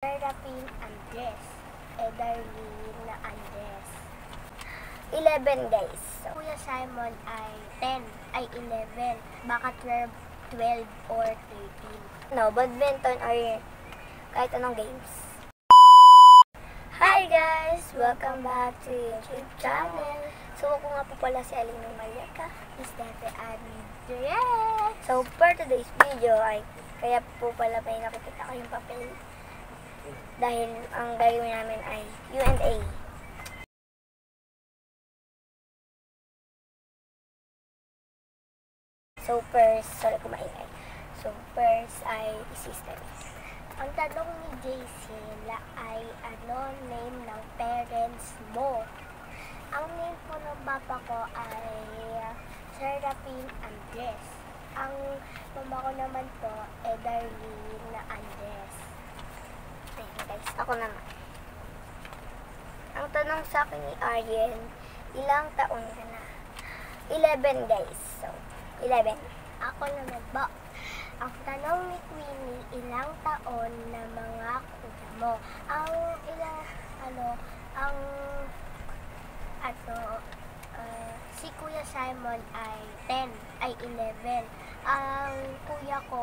Serapin Andres, Edarlene Andres. 11 guys. So, Kuya Simon ay 10, ay 11, baka 12 or 13. No, badminton or kahit anong games. Hi guys! Welcome back to YouTube channel. So, ako nga po pala si Aling Maleka, Estete Andres. So, for today's video ay kaya po pala may nakikita ko yung papel. Dahil ang gagawin namin ay Q&A. So first, sorry kung maingay. So first ay system. Ang tanong ni JC ay ano name ng parents mo? Ang name po ng papa ko ay Serapin Andres. Ang mama ko naman po ay Edarlene Andres. Guys, ako naman. Ang tanong sa akin ni Arjen, ilang taon ka na? 11 guys. So, 11. Ako naman po. Ang tanong ni Queenie, ilang taon na mga kuya mo? Si Kuya Simon ay 10, ay 11. Ang kuya ko,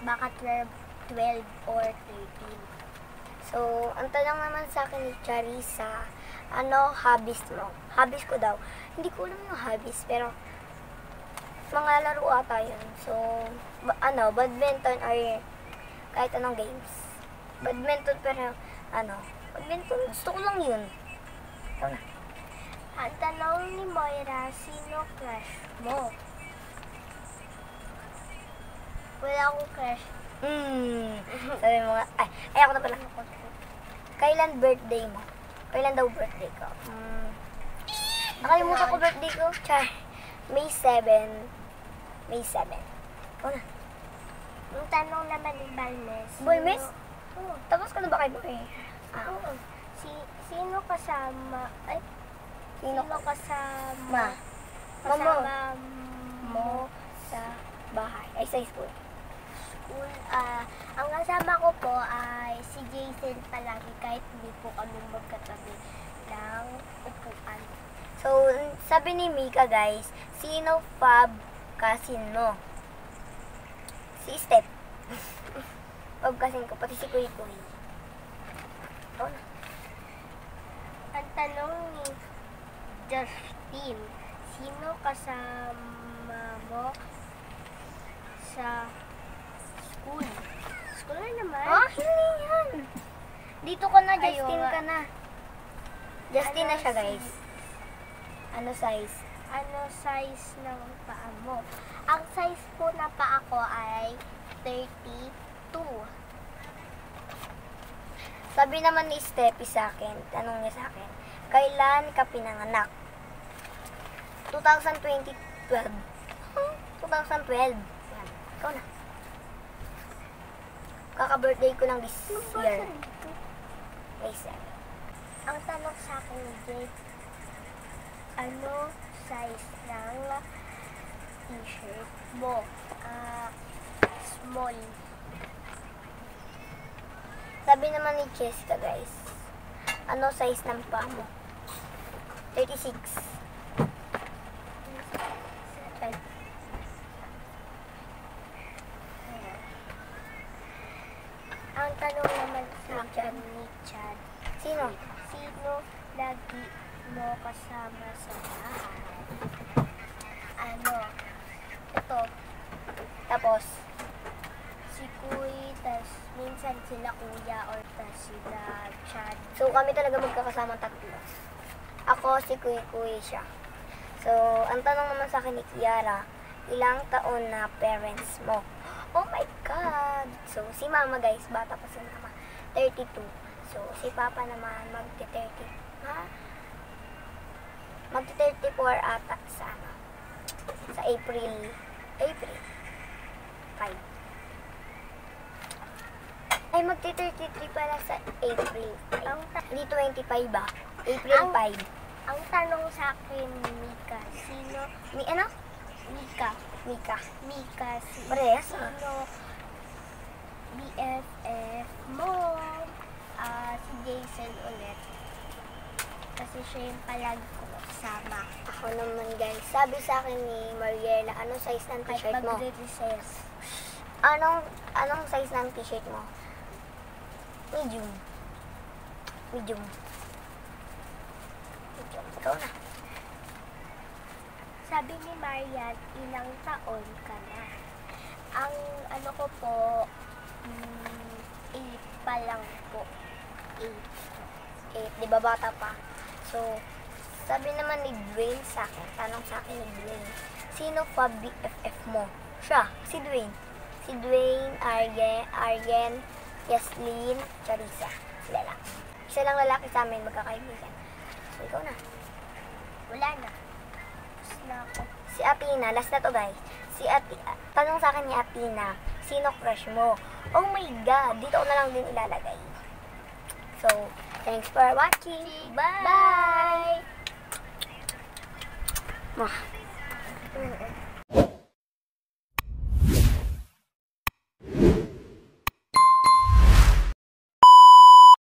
baka 12 or 13. So, ang tanong naman sa akin ni Charissa, ano hobbies mo? Hobbies ko daw. Hindi ko alam yung hobbies, pero mga laro ata yun. So, badminton or kahit anong games. Badminton, pero badminton, gusto ko lang yun. Ito na. Ang tanong ni Moira, sino crush mo? Wala akong crush. Sabi mo nga, ay ako na pala. Kailan birthday mo? Kailan daw birthday ko? Nakalimutan ko birthday ko. Char. May 7. May 7. Ikaw na. Yung tanong naman ni Balmes. Balmes? Oo. Tapos ka na ba kay Boy? Oo. Sino kasama? Sino kasama? Kasama mo sa bahay? Ay, sa school. Ang kasama ko po ay si Jason palagi kahit hindi po kami magkatabi ng upuan. So, sabi ni Mika guys, sino Fab kasin mo? Si Step. Fab kasin ko, pati si Kuy Kuy. Ito na. Ang tanong ni Justin, sino kasama mo sa school? School na naman? Hindi yan. Dito ka na, Justin ka na. Justin na siya, guys. Ano size? Ano size ng paa mo? Ang size po na paa ko ay 32. Sabi naman ni Steffi sa akin, tanong niya sa akin, kailan ka pinanganak? 2012. 2012. Yan. Ikaw na. Kaka-birthday ko lang this year. May 7. Ang tanong sa akin ni Jade, ano size ng t-shirt mo? Small. Sabi naman ni Jessica guys, ano size ng paa mo? 36. Ang tanong naman sa akin ni Chad, sino lagi mo kasama sa bahay? Ito. Tapos, si Kuy, tas minsan sila Kuya, or tas sila Chad. So, kami talaga magkakasama tatlo. Ako, si Kuy siya. So, ang tanong naman sa akin ni Kiara, ilang taon na parents mo? Oh my God! So, si Mama guys, bata pa si Mama, 32. So, si Papa naman, magti-30. Magti-34 ata sa April 5. Ay, magti-33 pala sa April 5. Hindi 25 ba? April 5. Ang tanong sa akin ni Mika, sino? Mika, sino BFF mo? Jason ulit. Kasi siya yung palagi ko kasama. Ako naman guys, sabi sa akin ni Mariela, anong size ng t-shirt mo? Anong size ng t-shirt mo? Medium. Medium. Medium. Ikaw na. Sabi ni Marian, ilang taon ka na? Ang ano ko po, 8 pa lang po. 8. Di ba bata pa? So, sabi naman ni Dwayne sa akin, tanong sa akin ni Dwayne, sino pa BFF mo? Siya, si Dwayne. Si Dwayne, Arjen, Yaslin, Charissa. Sila lang. Isa lang lalaki sa amin, magkakaibigan. So, ikaw na. Wala na. Tapos na ako. Si Athena, last na to guys. Tanong sa akin ni Athena, sino crush mo? Oh my God, dito ko na lang din ilalagay. So, thanks for watching. Bye! Bye!